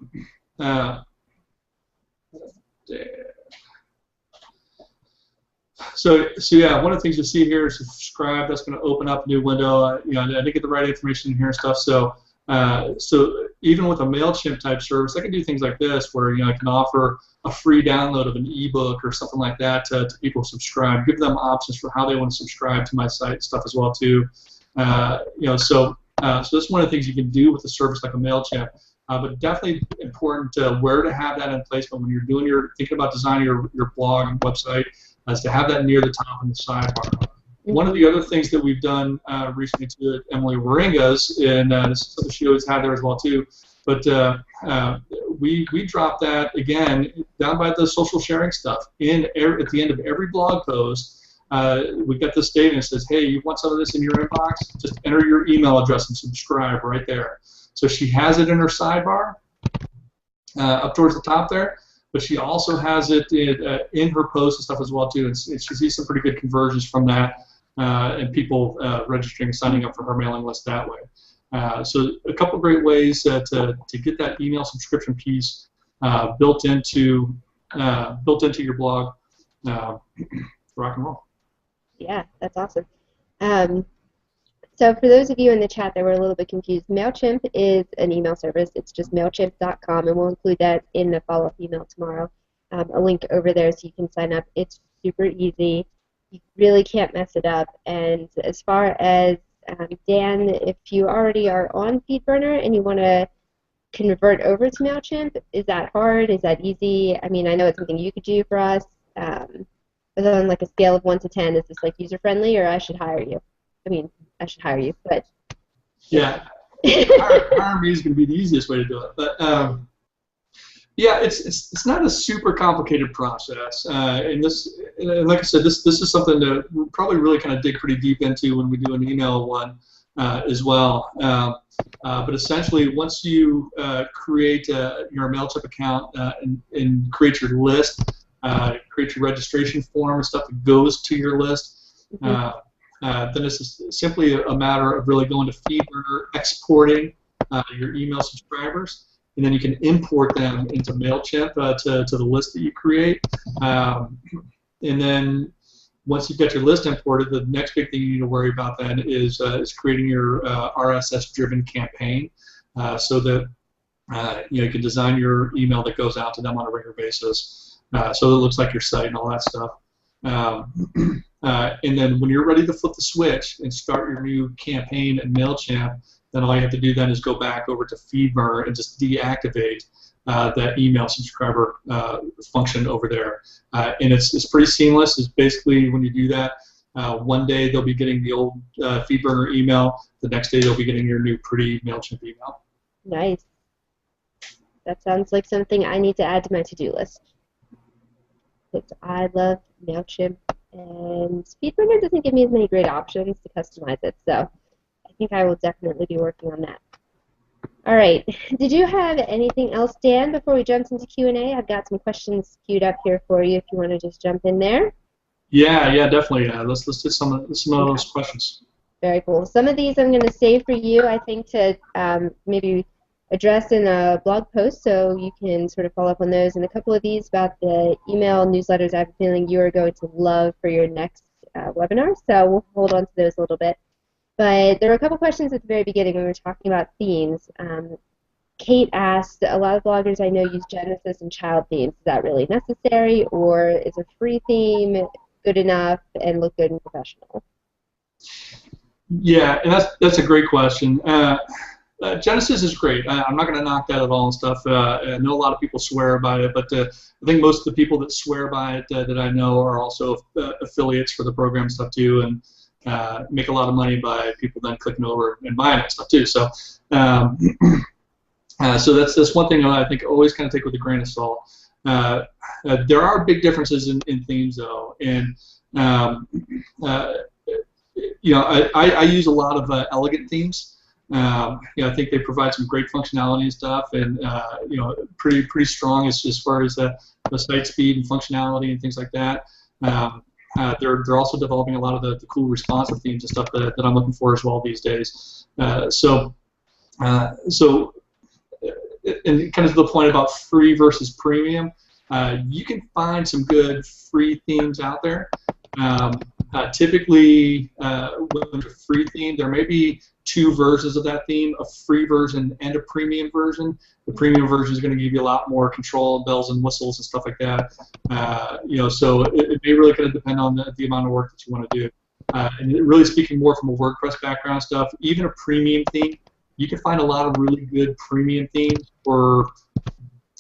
so yeah, one of the things you see here is subscribe. That's going to open up a new window. I didn't get the right information in here and stuff. So, so even with a MailChimp type service, I can do things like this, where I can offer a free download of an ebook or something like that to people who subscribe. Give them options for how they want to subscribe to my site and stuff as well too. So that's one of the things you can do with a service like a MailChimp. But definitely important where to have that in place. But when you're thinking about designing your blog and website, is to have that near the top in the sidebar. One of the other things that we've done recently too at Emily Waringa's, and this is something she always had there as well too, but we dropped that again down by the social sharing stuff. At the end of every blog post, we got this statement that says, hey, you want some of this in your inbox? Just enter your email address and subscribe right there. So she has it in her sidebar up towards the top there, but she also has it in her posts and stuff as well too. And she sees some pretty good conversions from that, and people registering and signing up for her mailing list that way. So a couple great ways to get that email subscription piece built into your blog. Rock and roll. Yeah, that's awesome. So for those of you in the chat that were a little bit confused, MailChimp is an email service. It's just MailChimp.com, and we'll include that in the follow-up email tomorrow. A link over there so you can sign up. It's super easy. You really can't mess it up. And as far as Dan, if you already are on FeedBurner and you want to convert over to MailChimp, is that hard? Is that easy? I mean, I know it's something you could do for us. But on like a scale of 1 to 10, is this like user-friendly, or I should hire you? I mean, I should hire you, but yeah, hire me is going to be the easiest way to do it. But yeah, it's not a super complicated process. And like I said, this is something that we'll probably really kind of dig pretty deep into when we do an email one as well. But essentially, once you create your MailChimp account and create your list, create your registration form and stuff that goes to your list. Then it's simply a matter of really going to FeedBurner, exporting your email subscribers, and then you can import them into MailChimp to the list that you create. And then once you've got your list imported, the next big thing you need to worry about then is creating your RSS-driven campaign so that you can design your email that goes out to them on a regular basis, so it looks like your site and all that stuff. And then when you're ready to flip the switch and start your new campaign in MailChimp, then all you have to do then is go back over to FeedBurner and just deactivate that email subscriber function over there. And it's pretty seamless. It's basically when you do that, one day they'll be getting the old FeedBurner email. The next day they'll be getting your new pretty MailChimp email. Nice. That sounds like something I need to add to my to-do list. Because I love MailChimp, and SpeedRunner doesn't give me as many great options to customize it, so I think I will definitely be working on that. All right. Did you have anything else, Dan, before we jump into Q&A? I've got some questions queued up here for you if you want to just jump in there. Yeah, definitely. Let's do some of those questions. Very cool. Some of these I'm going to save for you, I think, to maybe address in a blog post, so you can sort of follow up on those. And a couple of these about the email newsletters I have a feeling you are going to love for your next webinar, so we'll hold on to those a little bit. But there were a couple questions at the very beginning when we were talking about themes. Kate asked, a lot of bloggers I know use Genesis and child themes. Is that really necessary, or is a free theme good enough and look good and professional? Yeah, and that's a great question. Genesis is great. I'm not going to knock that at all and stuff. I know a lot of people swear by it, but I think most of the people that swear by it that I know are also affiliates for the program stuff too, and make a lot of money by people then clicking over and buying that stuff too. So, so that's one thing I think always kind of take with a grain of salt. There are big differences in themes though, and you know, I use a lot of elegant themes. You know, I think they provide some great functionality and stuff, and you know, pretty strong as far as the site speed and functionality and things like that. They're also developing a lot of the cool responsive themes and stuff that I'm looking for as well these days. So and kind of to the point about free versus premium, you can find some good free themes out there. Typically, with a free theme, there may be two versions of that theme, a free version and a premium version. The premium version is going to give you a lot more control, bells and whistles and stuff like that. You know, so it may really kind of depend on the amount of work that you want to do. And really speaking more from a WordPress background stuff, even a premium theme, you can find a lot of really good premium themes for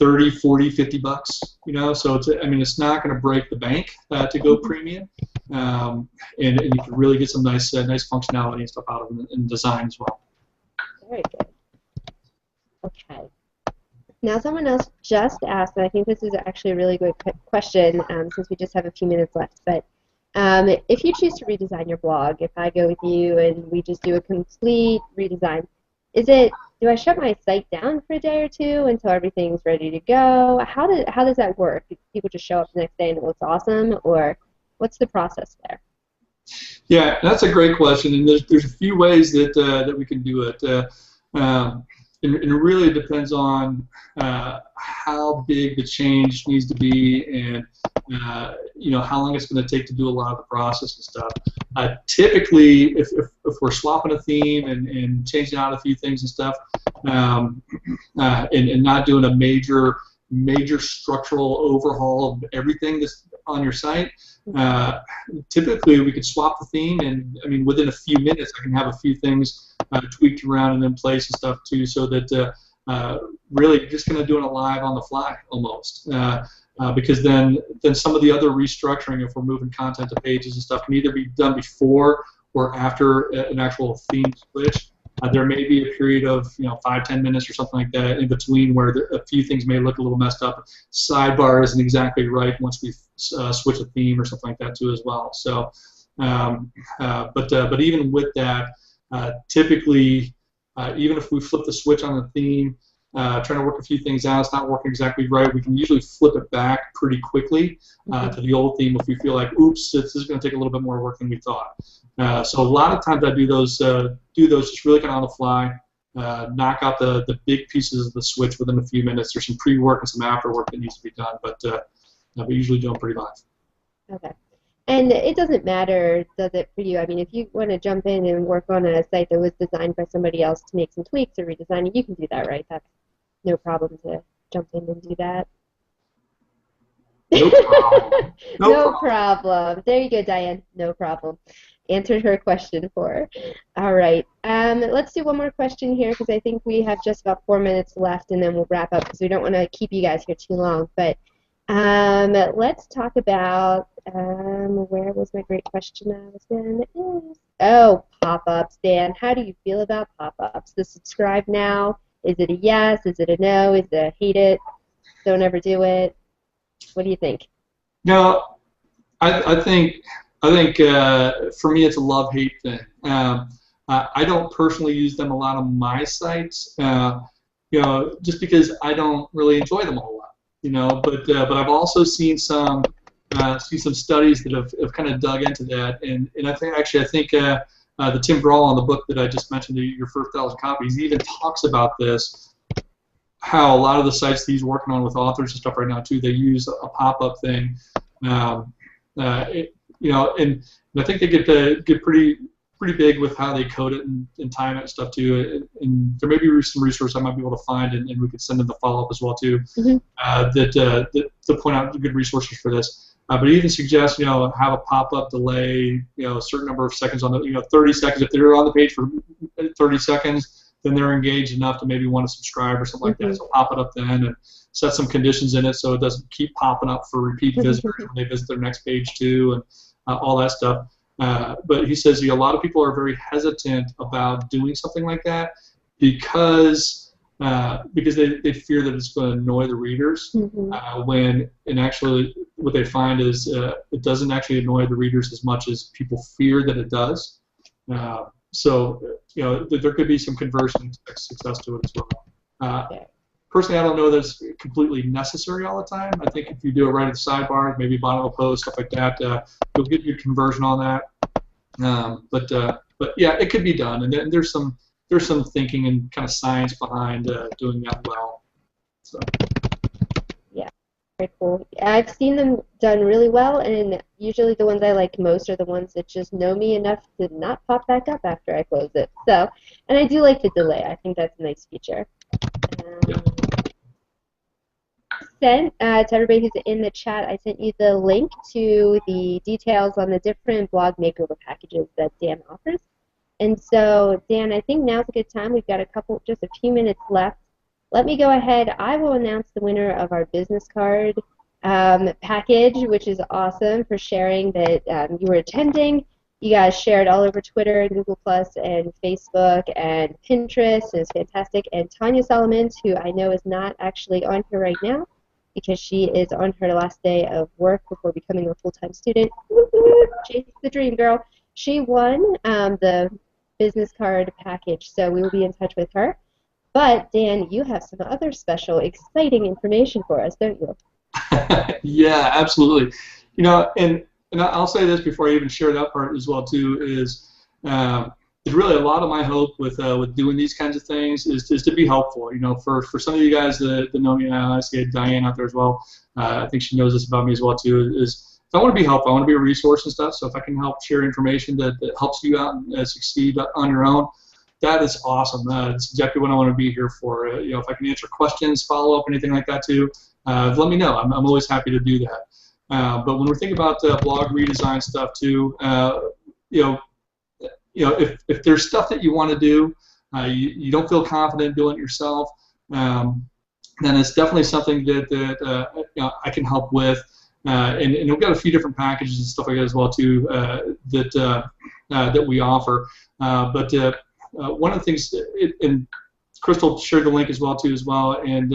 30, 40, 50 bucks, you know, so it's, I mean, it's not going to break the bank to go premium, and you can really get some nice functionality and stuff out of it in design as well. Very good. Okay. Now someone else just asked, and I think this is actually a really good question since we just have a few minutes left, but if you choose to redesign your blog, if I go with you and we just do a complete redesign, do I shut my site down for a day or two until everything's ready to go? How does that work? Do people just show up the next day and it looks awesome, or what's the process there? Yeah, that's a great question, and there's a few ways that we can do it. It really depends on how big the change needs to be, and you know, how long it's going to take to do a lot of the process and stuff. Typically, if we're swapping a theme and changing out a few things and stuff, and not doing a major structural overhaul of everything that's on your site, typically we could swap the theme, and I mean, within a few minutes I can have a few things tweaked around and in place and stuff too, so that really you're just going to do it live on the fly almost. Because then some of the other restructuring, if we're moving content to pages and stuff, can either be done before or after an actual theme switch. There may be a period of 5-10 minutes or something like that in between where a few things may look a little messed up. Sidebar isn't exactly right once we switch a theme or something like that too as well. So, but even with that, typically, even if we flip the switch on the theme, trying to work a few things out, it's not working exactly right, we can usually flip it back pretty quickly to the old theme if we feel like, oops, this is going to take a little bit more work than we thought. So a lot of times I do those just really kind of on the fly, knock out the big pieces of the switch within a few minutes. There's some pre-work and some after work that needs to be done, but we usually do them pretty live. Okay. And it doesn't matter, does it, for you? I mean, if you want to jump in and work on a site that was designed by somebody else to make some tweaks or redesign it, you can do that, right? That's no problem to jump in and do that. No problem. No problem. There you go, Diane. No problem. Answered her question for her. All right. Let's do one more question here because I think we have just about 4 minutes left, and then we'll wrap up because we don't want to keep you guys here too long. But let's talk about where was my great question I was going to ask? Oh, pop-ups, Dan. How do you feel about pop-ups? The subscribe now Is it a yes? Is it a no? Is it a hate it? Don't ever do it? What do you think? No, I think for me it's a love-hate thing. I don't personally use them a lot on my sites, just because I don't really enjoy them a whole lot, but I've also seen some studies that have kind of dug into that, and I think the Tim Grahl on the book that I just mentioned, Your First 1,000 Copies, he even talks about this, how a lot of the sites that he's working on with authors and stuff right now too, they use a pop-up thing, and I think they get pretty big with how they code it and time it and stuff too. And there may be some resource I might be able to find, and we could send them the follow-up as well too, that to point out good resources for this. But even suggest, have a pop-up delay, a certain number of seconds on the, 30 seconds. If they're on the page for 30 seconds, then they're engaged enough to maybe want to subscribe or something like that. So pop it up then and set some conditions in it so it doesn't keep popping up for repeat visitors when they visit their next page too, and all that stuff. But he says a lot of people are very hesitant about doing something like that because they fear that it's going to annoy the readers. And actually what they find is it doesn't actually annoy the readers as much as people fear that it does. So there could be some conversion success to it as well. Personally, I don't know that it's completely necessary all the time. I think if you do it right at the sidebar, maybe bottom of a post, stuff like that, you'll get your conversion on that. But yeah, it could be done, and then there's some thinking and kind of science behind doing that well. So. Yeah, very cool. I've seen them done really well, and usually the ones I like most are the ones that just know me enough to not pop back up after I close it. So, and I do like the delay. I think that's a nice feature. Sent to everybody who's in the chat, I sent you the link to the details on the different blog makeover packages that Dan offers. And so, Dan, I think now's a good time. We've got just a few minutes left. Let me go ahead. I will announce the winner of our business card package, which is awesome, for sharing that you were attending. You guys shared all over Twitter and Google Plus and Facebook and Pinterest. It was fantastic. And Tanya Solomons, who I know is not actually on here right now because she is on her last day of work before becoming a full-time student. Chase the dream, girl. She won the business card package, so we will be in touch with her. But, Dan, you have some other special, exciting information for us, don't you? Yeah, absolutely. And I'll say this before I even share that part as well too, is really a lot of my hope with doing these kinds of things is to be helpful. For some of you guys that know me, I see Diane out there as well. I think she knows this about me as well too. Is I want to be helpful. I want to be a resource and stuff. So if I can help share information that helps you out and succeed on your own, that is awesome. That's exactly what I want to be here for. If I can answer questions, follow up, anything like that too, let me know. I'm always happy to do that. But when we're thinking about blog redesign stuff too, if there's stuff that you want to do, you don't feel confident doing it yourself, then it's definitely something that I can help with. And we've got a few different packages and stuff like that as well too that we offer. But one of the things, and Crystal shared the link as well too and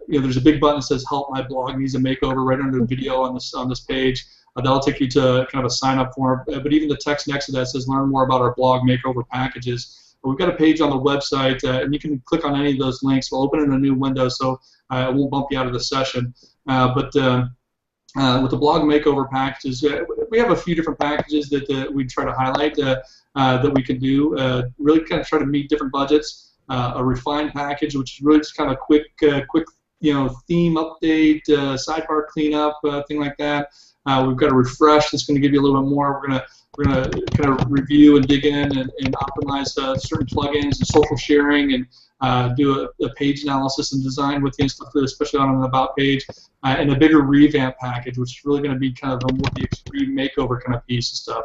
there's a big button that says "Help My Blog Needs a Makeover" right under the video on this page. That'll take you to kind of a sign-up form. But even the text next to that says "Learn more about our blog makeover packages." We've got a page on the website, and you can click on any of those links. We'll open it in a new window, so it won't bump you out of the session. But with the blog makeover packages, we have a few different packages that we try to highlight that we can do. Really kind of try to meet different budgets. A refined package, which is really just kind of quick theme update, sidebar cleanup, thing like that. We've got a refresh that's going to give you a little bit more. We're gonna kind of review and dig in and optimize certain plugins and social sharing and do a page analysis and design with you and stuff, especially on an about page, and a bigger revamp package, which is really going to be kind of more the extreme makeover kind of piece and stuff.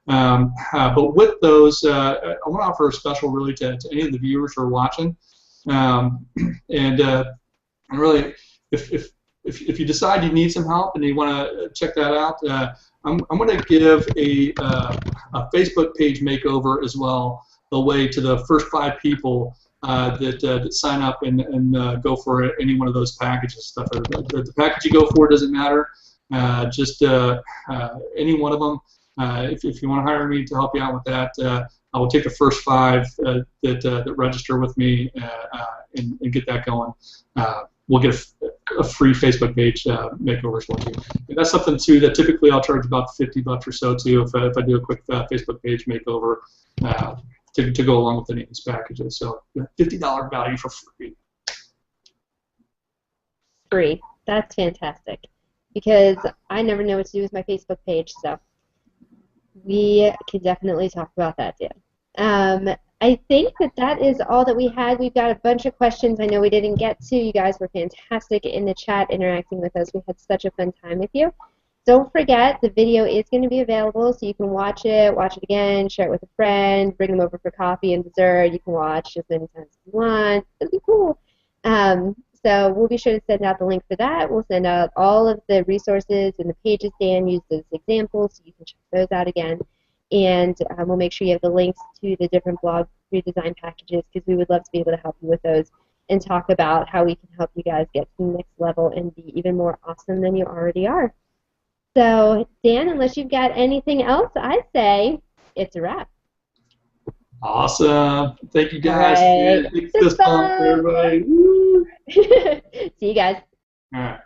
But with those, I want to offer a special really to any of the viewers who are watching, and really, if you decide you need some help and you want to check that out, I'm going to give a Facebook page makeover as well away to the first 5 people that sign up and go for any one of those packages stuff. The package you go for doesn't matter. Just any one of them. If you want to hire me to help you out with that, I will take the first 5 that register with me and get that going. We'll get a free Facebook page makeover as well too. And that's something too that typically I'll charge about $50 or so too if I do a quick Facebook page makeover to go along with any of these packages. So $50 value for free. Free. That's fantastic because I never know what to do with my Facebook page, so we can definitely talk about that, Dan. I think that is all that we had. We've got a bunch of questions I know we didn't get to. You guys were fantastic in the chat interacting with us. We had such a fun time with you. Don't forget, the video is going to be available, so you can watch it again, share it with a friend, bring them over for coffee and dessert. You can watch as many times as you want. It'll be cool. So we'll be sure to send out the link for that. We'll send out all of the resources and the pages Dan used as examples, so you can check those out again. And we'll make sure you have the links to the different blog redesign packages because we would love to be able to help you with those and talk about how we can help you guys get to the next level and be even more awesome than you already are. So, Dan, unless you've got anything else, I say it's a wrap. Awesome. Thank you, guys. All right. Fist bump, everybody. Woo. See you guys. All right.